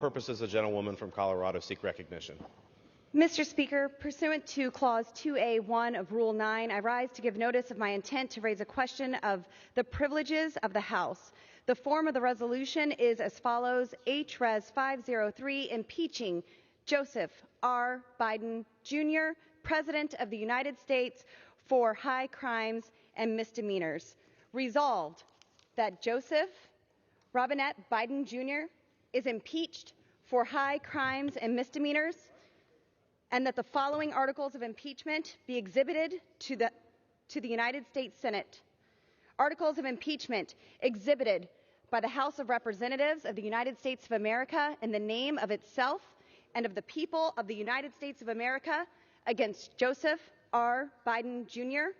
Purposes, the gentlewoman from Colorado seek recognition. Mr. Speaker, pursuant to Clause 2A1 of Rule 9, I rise to give notice of my intent to raise a question of the privileges of the House. The form of the resolution is as follows: H-Res 503, impeaching Joseph R. Biden, Jr., President of the United States, for high crimes and misdemeanors. Resolved that Joseph Robinette Biden, Jr. is impeached for high crimes and misdemeanors, and that the following articles of impeachment be exhibited to the United States Senate. Articles of impeachment exhibited by the House of Representatives of the United States of America in the name of itself and of the people of the United States of America against Joseph R. Biden, Jr.,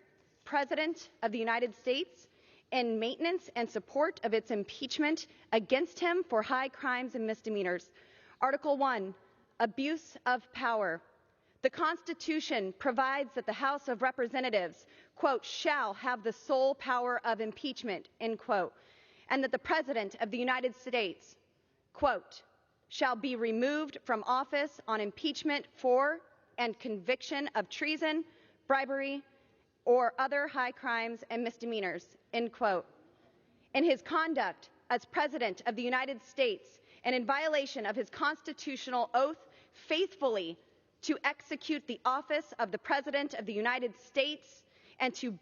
President of the United States, in maintenance and support of its impeachment against him for high crimes and misdemeanors. Article 1, abuse of power. The Constitution provides that the House of Representatives, quote, shall have the sole power of impeachment, end quote, and that the President of the United States, quote, shall be removed from office on impeachment for and conviction of treason, bribery, or other high crimes and misdemeanors, end quote. In his conduct as President of the United States and in violation of his constitutional oath faithfully to execute the office of the President of the United States and to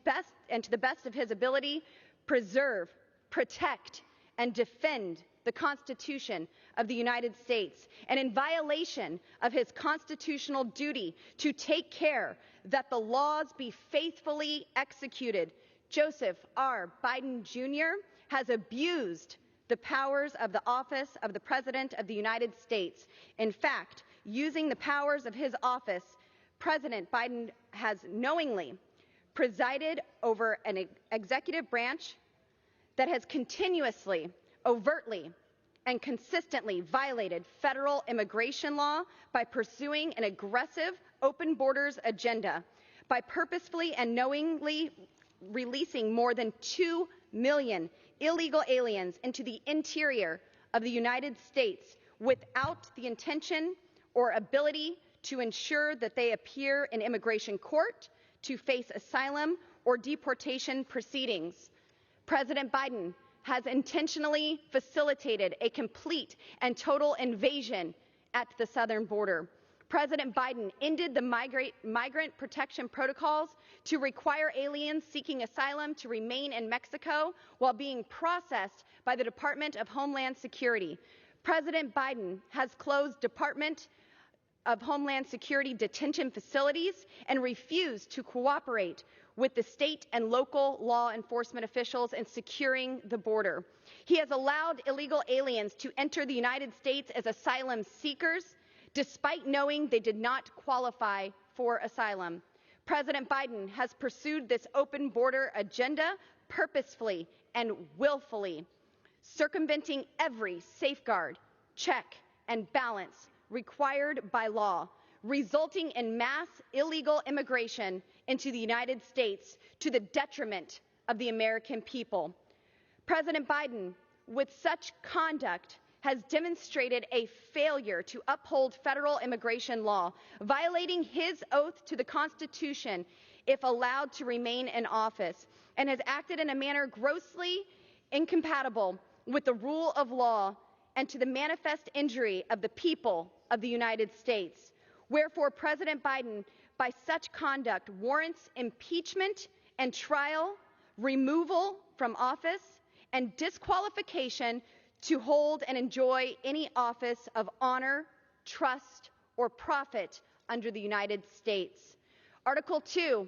the best of his ability, preserve, protect, and defend the Constitution of the United States, and in violation of his constitutional duty to take care that the laws be faithfully executed, Joseph R. Biden, Jr. has abused the powers of the office of the President of the United States. In fact, using the powers of his office, President Biden has knowingly presided over an executive branch that has continuously, overtly, and consistently violated federal immigration law by pursuing an aggressive open borders agenda, by purposefully and knowingly releasing more than 2 million illegal aliens into the interior of the United States without the intention or ability to ensure that they appear in immigration court to face asylum or deportation proceedings. President Biden has intentionally facilitated a complete and total invasion at the southern border. President Biden ended the migrant protection protocols to require aliens seeking asylum to remain in Mexico while being processed by the Department of Homeland Security. President Biden has closed Department of Homeland Security detention facilities and refused to cooperate with the state and local law enforcement officials in securing the border. He has allowed illegal aliens to enter the United States as asylum seekers, despite knowing they did not qualify for asylum. President Biden has pursued this open border agenda purposefully and willfully, circumventing every safeguard, check, and balance required by law, resulting in mass illegal immigration into the United States to the detriment of the American people. President Biden, with such conduct, has demonstrated a failure to uphold federal immigration law, violating his oath to the Constitution if allowed to remain in office, and has acted in a manner grossly incompatible with the rule of law and to the manifest injury of the people of the United States. Wherefore, President Biden, by such conduct, warrants impeachment and trial, removal from office, and disqualification to hold and enjoy any office of honor, trust, or profit under the United States. Article 2,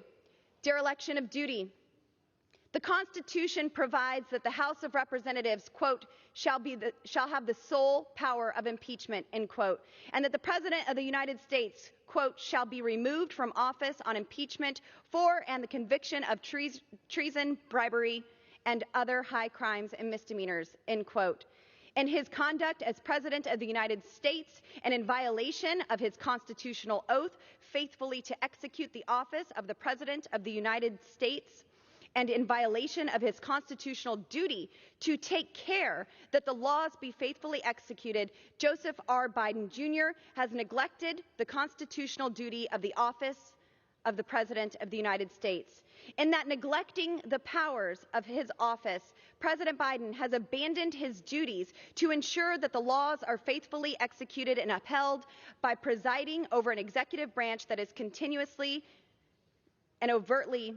dereliction of duty. The Constitution provides that the House of Representatives, quote, shall have the sole power of impeachment, end quote, and that the President of the United States, quote, shall be removed from office on impeachment for and the conviction of treason, bribery, and other high crimes and misdemeanors, end quote. In his conduct as President of the United States and in violation of his constitutional oath faithfully to execute the office of the President of the United States, and in violation of his constitutional duty to take care that the laws be faithfully executed, Joseph R. Biden Jr. has neglected the constitutional duty of the office of the President of the United States. In that neglecting the powers of his office, President Biden has abandoned his duties to ensure that the laws are faithfully executed and upheld by presiding over an executive branch that is continuously and overtly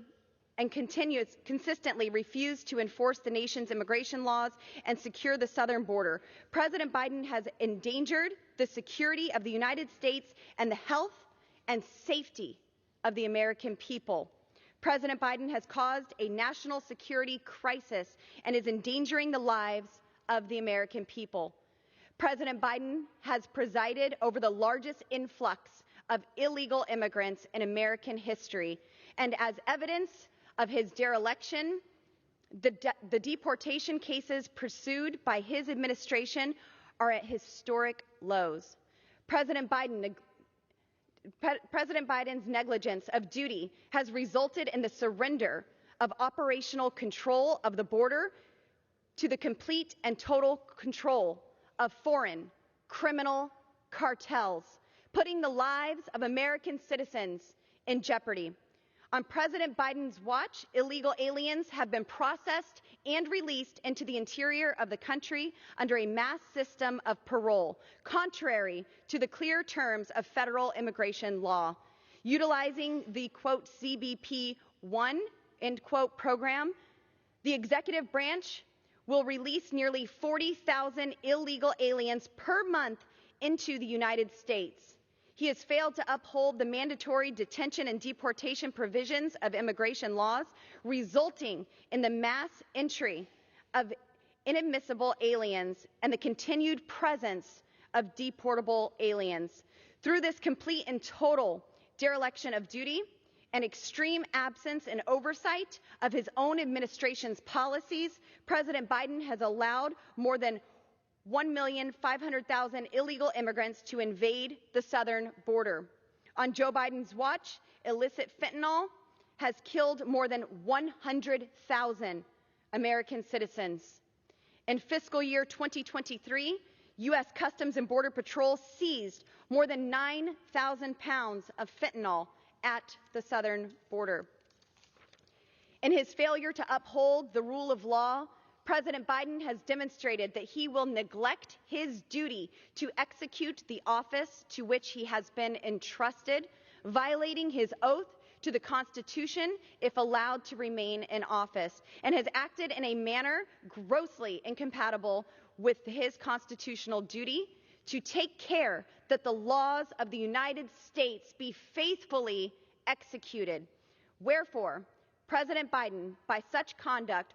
and consistently refused to enforce the nation's immigration laws and secure the southern border. President Biden has endangered the security of the United States and the health and safety of the American people. President Biden has caused a national security crisis and is endangering the lives of the American people. President Biden has presided over the largest influx of illegal immigrants in American history, and as evidence of his dereliction, the deportation cases pursued by his administration are at historic lows. President Biden's negligence of duty has resulted in the surrender of operational control of the border to the complete and total control of foreign criminal cartels, putting the lives of American citizens in jeopardy. On President Biden's watch, illegal aliens have been processed and released into the interior of the country under a mass system of parole, contrary to the clear terms of federal immigration law. Utilizing the, quote, CBP-1, end quote, program, the executive branch will release nearly 40,000 illegal aliens per month into the United States. He has failed to uphold the mandatory detention and deportation provisions of immigration laws, resulting in the mass entry of inadmissible aliens and the continued presence of deportable aliens. Through this complete and total dereliction of duty and extreme absence and oversight of his own administration's policies, President Biden has allowed more than 1,500,000 illegal immigrants to invade the southern border. On Joe Biden's watch, illicit fentanyl has killed more than 100,000 American citizens. In fiscal year 2023, U.S. Customs and Border Patrol seized more than 9,000 pounds of fentanyl at the southern border. In his failure to uphold the rule of law, President Biden has demonstrated that he will neglect his duty to execute the office to which he has been entrusted, violating his oath to the Constitution if allowed to remain in office, and has acted in a manner grossly incompatible with his constitutional duty to take care that the laws of the United States be faithfully executed. Wherefore, President Biden, by such conduct,